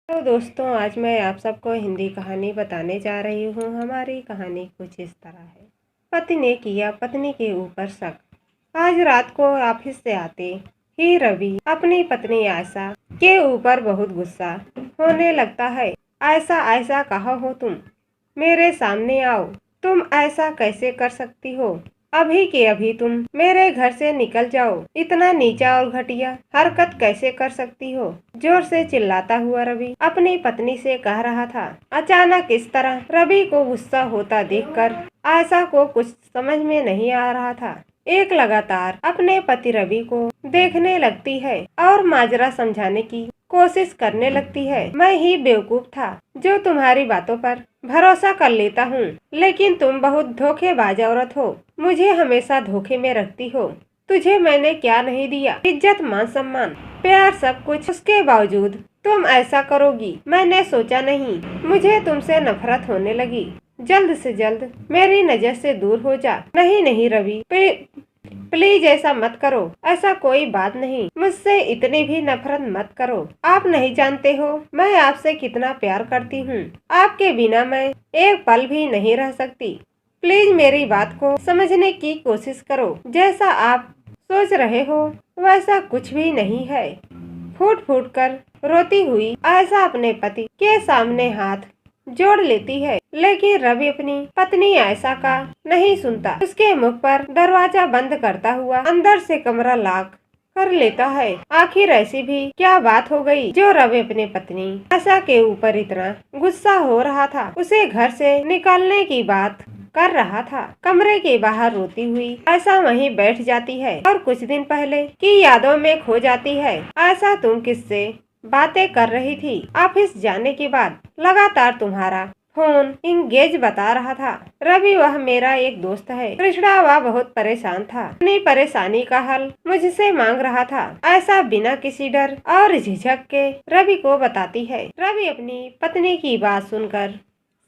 तो दोस्तों, आज मैं आप सबको हिंदी कहानी बताने जा रही हूँ। हमारी कहानी कुछ इस तरह है। पति ने किया पत्नी के ऊपर शक। आज रात को ऑफिस से आते ही रवि अपनी पत्नी आयशा के ऊपर बहुत गुस्सा होने लगता है। आयशा, ऐसा कहा हो तुम? मेरे सामने आओ। तुम ऐसा कैसे कर सकती हो? अभी के अभी तुम मेरे घर से निकल जाओ। इतना नीचा और घटिया हरकत कैसे कर सकती हो? जोर से चिल्लाता हुआ रवि अपनी पत्नी से कह रहा था। अचानक इस तरह रवि को गुस्सा होता देखकर आयशा को कुछ समझ में नहीं आ रहा था। एक लगातार अपने पति रवि को देखने लगती है और माजरा समझाने की कोशिश करने लगती है। मैं ही बेवकूफ था जो तुम्हारी बातों पर भरोसा कर लेता हूँ, लेकिन तुम बहुत धोखेबाज औरत हो। मुझे हमेशा धोखे में रखती हो। तुझे मैंने क्या नहीं दिया? इज्जत, मान सम्मान, प्यार, सब कुछ। उसके बावजूद तुम ऐसा करोगी, मैंने सोचा नहीं। मुझे तुमसे नफरत होने लगी। जल्द से जल्द मेरी नजर से दूर हो जा। नहीं नहीं रवि, प्लीज ऐसा मत करो। ऐसा कोई बात नहीं। मुझसे इतनी भी नफरत मत करो। आप नहीं जानते हो मैं आपसे कितना प्यार करती हूँ। आपके बिना मैं एक पल भी नहीं रह सकती। प्लीज मेरी बात को समझने की कोशिश करो। जैसा आप सोच रहे हो वैसा कुछ भी नहीं है। फूट फूट कर रोती हुई आयशा अपने पति के सामने हाथ जोड़ लेती है, लेकिन रवि अपनी पत्नी आयशा का नहीं सुनता। उसके मुख पर दरवाजा बंद करता हुआ अंदर से कमरा लॉक कर लेता है। आखिर ऐसी भी क्या बात हो गई जो रवि अपनी पत्नी आयशा के ऊपर इतना गुस्सा हो रहा था? उसे घर से निकालने की बात कर रहा था। कमरे के बाहर रोती हुई आयशा वहीं बैठ जाती है और कुछ दिन पहले की यादों में खो जाती है। आयशा, तुम किससे बातें कर रही थी? ऑफिस जाने के बाद लगातार तुम्हारा फोन इंगेज बता रहा था। रवि, वह मेरा एक दोस्त है कृष्णा। वह बहुत परेशान था। अपनी परेशानी का हल मुझसे मांग रहा था। ऐसा बिना किसी डर और झिझक के रवि को बताती है। रवि अपनी पत्नी की बात सुनकर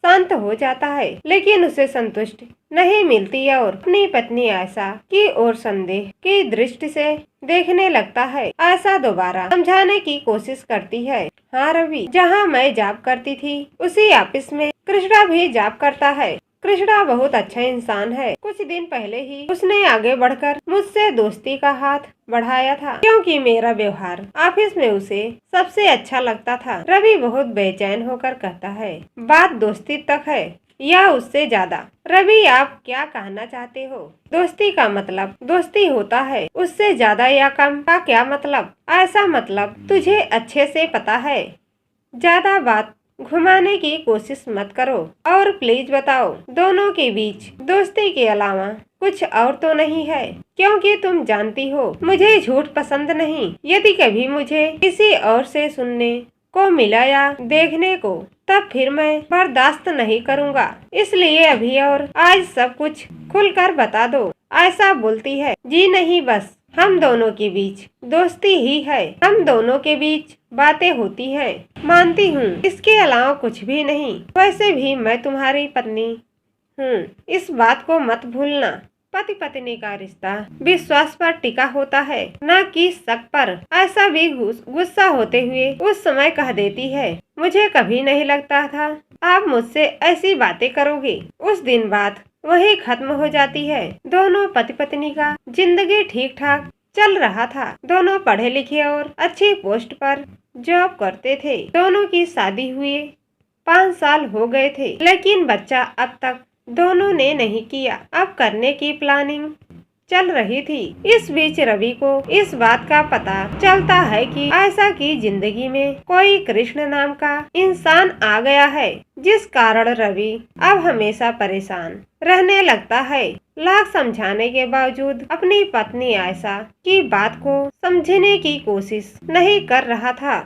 शांत हो जाता है, लेकिन उसे संतुष्टि नहीं मिलती और अपनी पत्नी आयशा की ओर संदेह की दृष्टि से देखने लगता है। आयशा दोबारा समझाने की कोशिश करती है। हाँ रवि, जहाँ मैं जॉब करती थी उसी ऑफिस में कृष्णा भी जॉब करता है। कृष्णा बहुत अच्छा इंसान है। कुछ दिन पहले ही उसने आगे बढ़कर मुझसे दोस्ती का हाथ बढ़ाया था, क्योंकि मेरा व्यवहार ऑफिस में उसे सबसे अच्छा लगता था। रवि बहुत बेचैन होकर कहता है। बात दोस्ती तक है या उससे ज्यादा? रवि, आप क्या कहना चाहते हो? दोस्ती का मतलब दोस्ती होता है, उससे ज्यादा या कम का क्या मतलब? ऐसा मतलब तुझे अच्छे से पता है। ज्यादा बात घुमाने की कोशिश मत करो और प्लीज बताओ, दोनों के बीच दोस्ती के अलावा कुछ और तो नहीं है? क्योंकि तुम जानती हो मुझे झूठ पसंद नहीं। यदि कभी मुझे किसी और से सुनने को मिला या देखने को, तब फिर मैं बर्दाश्त नहीं करूँगा। इसलिए अभी और आज सब कुछ खुलकर बता दो। आयशा बोलती है। जी नहीं, बस हम दोनों के बीच दोस्ती ही है। हम दोनों के बीच बातें होती हैं, मानती हूँ। इसके अलावा कुछ भी नहीं। वैसे भी मैं तुम्हारी पत्नी हूँ, इस बात को मत भूलना। पति पत्नी का रिश्ता विश्वास पर टिका होता है, न कि शक पर। ऐसा भी गुस्सा होते हुए उस समय कह देती है। मुझे कभी नहीं लगता था आप मुझसे ऐसी बातें करोगे। उस दिन बात वही खत्म हो जाती है। दोनों पति पत्नी का जिंदगी ठीक ठाक चल रहा था। दोनों पढ़े लिखे और अच्छी पोस्ट पर जॉब करते थे। दोनों की शादी हुए 5 साल हो गए थे, लेकिन बच्चा अब तक दोनों ने नहीं किया। अब करने की प्लानिंग चल रही थी। इस बीच रवि को इस बात का पता चलता है कि आयशा की जिंदगी में कोई कृष्ण नाम का इंसान आ गया है, जिस कारण रवि अब हमेशा परेशान रहने लगता है। लाख समझाने के बावजूद अपनी पत्नी आयशा की बात को समझने की कोशिश नहीं कर रहा था।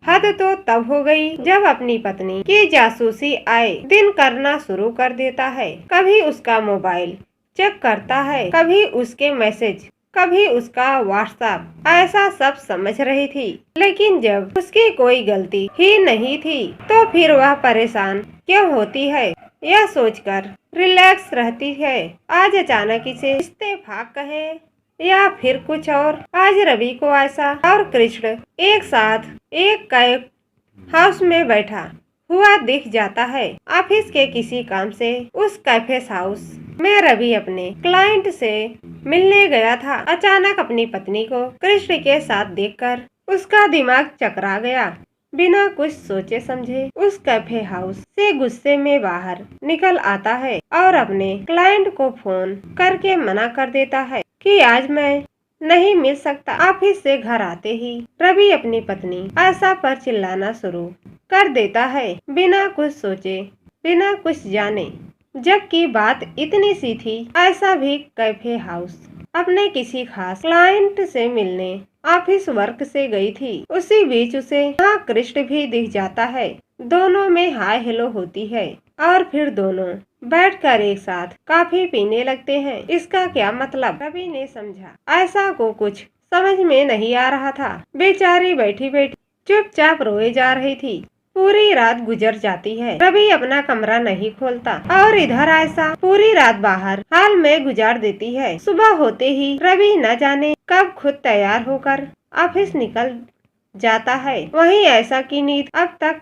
हद तो तब हो गई जब अपनी पत्नी की जासूसी आए दिन करना शुरू कर देता है। कभी उसका मोबाइल चेक करता है, कभी उसके मैसेज, कभी उसका व्हाट्सएप। ऐसा सब समझ रही थी, लेकिन जब उसकी कोई गलती ही नहीं थी तो फिर वह परेशान क्यों होती है, यह सोचकर रिलैक्स रहती है। आज अचानक इसे इस्तेफाक कहे या फिर कुछ और। आज रवि को आयशा और कृष्ण एक साथ एक कैब हाउस में बैठा हुआ दिख जाता है। ऑफिस के किसी काम से उस कैफे हाउस में रवि अपने क्लाइंट से मिलने गया था। अचानक अपनी पत्नी को कृष्ण के साथ देखकर उसका दिमाग चकरा गया। बिना कुछ सोचे समझे उस कैफे हाउस से गुस्से में बाहर निकल आता है और अपने क्लाइंट को फोन करके मना कर देता है कि आज मैं नहीं मिल सकता। ऑफिस से घर आते ही रवि अपनी पत्नी आशा पर चिल्लाना शुरू कर देता है, बिना कुछ सोचे, बिना कुछ जाने। जबकि बात इतनी सी थी। आशा भी कैफे हाउस अपने किसी खास क्लाइंट से मिलने ऑफिस वर्क से गई थी। उसी बीच उसे वहाँ कृष्ण भी दिख जाता है। दोनों में हाय हेलो होती है और फिर दोनों बैठकर एक साथ कॉफी पीने लगते हैं। इसका क्या मतलब, रवि ने समझा। आयशा को कुछ समझ में नहीं आ रहा था। बेचारी बैठी बैठी चुपचाप रोए जा रही थी। पूरी रात गुजर जाती है। रवि अपना कमरा नहीं खोलता और इधर आयशा पूरी रात बाहर हाल में गुजार देती है। सुबह होते ही रवि न जाने कब खुद तैयार होकर ऑफिस निकल जाता है। वहीं आयशा की नींद अब तक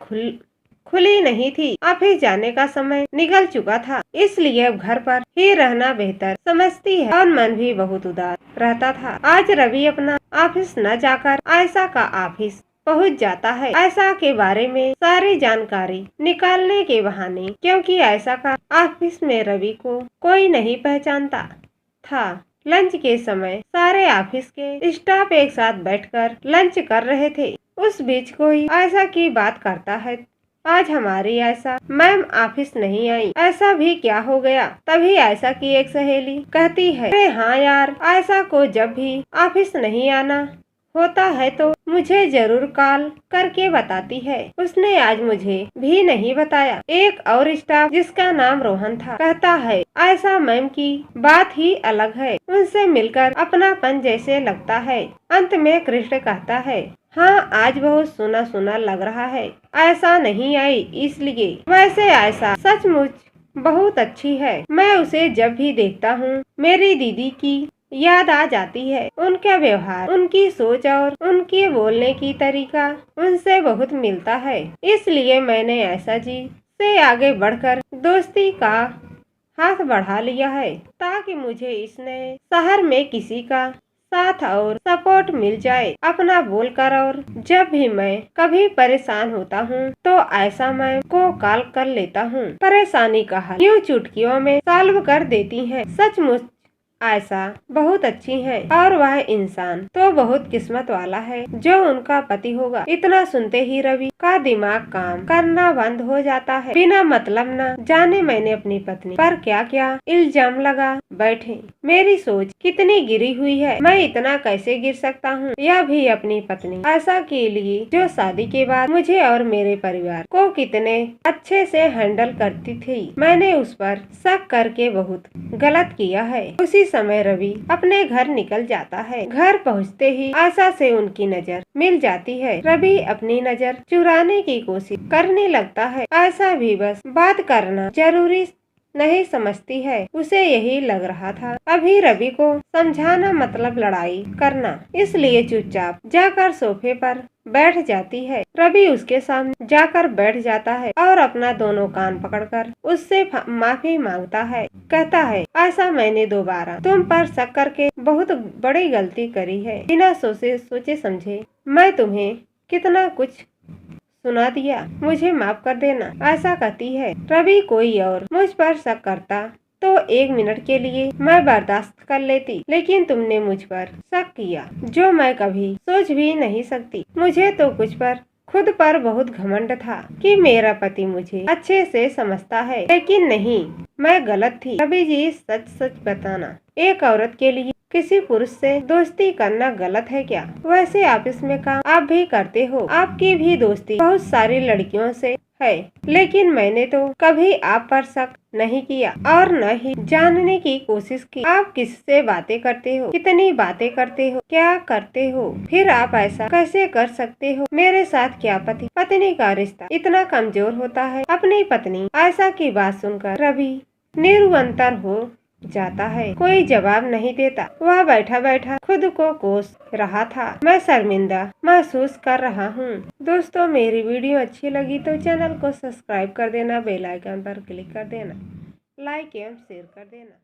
खुली नहीं थी। ऑफिस जाने का समय निकल चुका था, इसलिए अब घर पर ही रहना बेहतर समझती है और मन भी बहुत उदास रहता था। आज रवि अपना ऑफिस न जाकर आयशा का ऑफिस पहुंच जाता है। आयशा के बारे में सारी जानकारी निकालने के बहाने, क्योंकि आयशा का ऑफिस में रवि को कोई नहीं पहचानता था। लंच के समय सारे ऑफिस के स्टाफ एक साथ बैठकर लंच कर रहे थे। उस बीच कोई आयशा की बात करता है, आज हमारी आयशा मैम ऑफिस नहीं आई। ऐसा भी क्या हो गया? तभी आयशा की एक सहेली कहती है, अरे हाँ यार, आयशा को जब भी ऑफिस नहीं आना होता है तो मुझे जरूर कॉल करके बताती है। उसने आज मुझे भी नहीं बताया। एक और स्टाफ जिसका नाम रोहन था कहता है, आयशा मैम की बात ही अलग है, उनसे मिलकर अपनापन जैसे लगता है। अंत में कृष्ण कहता है, हाँ आज बहुत सुना सुना लग रहा है, आयशा नहीं आई इसलिए। वैसे आयशा सचमुच बहुत अच्छी है। मैं उसे जब भी देखता हूँ मेरी दीदी की याद आ जाती है। उनका व्यवहार, उनकी सोच और उनके बोलने की तरीका उनसे बहुत मिलता है। इसलिए मैंने आयशा जी से आगे बढ़कर दोस्ती का हाथ बढ़ा लिया है, ताकि मुझे इस नए शहर में किसी का साथ और सपोर्ट मिल जाए अपना बोलकर। और जब भी मैं कभी परेशान होता हूँ तो आयशा मैम को कॉल कर लेता हूँ। परेशानी का हल यूं चुटकियों में सॉल्व कर देती है। सचमुच आयशा बहुत अच्छी है और वह इंसान तो बहुत किस्मत वाला है जो उनका पति होगा। इतना सुनते ही रवि का दिमाग काम करना बंद हो जाता है। बिना मतलब न जाने मैंने अपनी पत्नी पर क्या क्या इल्जाम लगा बैठे। मेरी सोच कितनी गिरी हुई है, मैं इतना कैसे गिर सकता हूँ? यह भी अपनी पत्नी आशा के लिए, जो शादी के बाद मुझे और मेरे परिवार को कितने अच्छे से हैंडल करती थी। मैंने उस पर शक करके बहुत गलत किया है। उसी समय रवि अपने घर निकल जाता है। घर पहुंचते ही आशा से उनकी नजर मिल जाती है। रवि अपनी नजर चुराने की कोशिश करने लगता है। आशा भी बस बात करना जरूरी नहीं समझती है। उसे यही लग रहा था अभी रवि को समझाना मतलब लड़ाई करना, इसलिए चुपचाप जाकर सोफे पर बैठ जाती है। रवि उसके सामने जाकर बैठ जाता है और अपना दोनों कान पकड़कर उससे माफी मांगता है। कहता है, आशा मैंने दोबारा तुम पर शक करके बहुत बड़ी गलती करी है। बिना सोचे समझे मैं तुम्हें कितना कुछ सुना दिया, मुझे माफ कर देना। आशा कहती है, रवि कोई और मुझ पर शक करता तो 1 मिनट के लिए मैं बर्दाश्त कर लेती, लेकिन तुमने मुझ पर शक किया जो मैं कभी सोच भी नहीं सकती। मुझे तो कुछ पर खुद पर बहुत घमंड था कि मेरा पति मुझे अच्छे से समझता है, लेकिन नहीं, मैं गलत थी। रवि जी सच सच बताना, एक औरत के लिए किसी पुरुष से दोस्ती करना गलत है क्या? वैसे ऑफिस में काम आप भी करते हो, आपकी भी दोस्ती बहुत सारी लड़कियों से है, लेकिन मैंने तो कभी आप पर शक नहीं किया और न ही जानने की कोशिश की। आप किससे बातें करते हो, कितनी बातें करते हो, क्या करते हो, फिर आप ऐसा कैसे कर सकते हो? मेरे साथ क्या पति पत्नी का रिश्ता इतना कमजोर होता है? अपनी पत्नी आयशा की बात सुनकर रवि निरुअंतर हो जाता है। कोई जवाब नहीं देता। वह बैठा बैठा खुद को कोस रहा था। मैं शर्मिंदा महसूस कर रहा हूँ। दोस्तों, मेरी वीडियो अच्छी लगी तो चैनल को सब्सक्राइब कर देना, बेल आइकन पर क्लिक कर देना, लाइक एवं शेयर कर देना।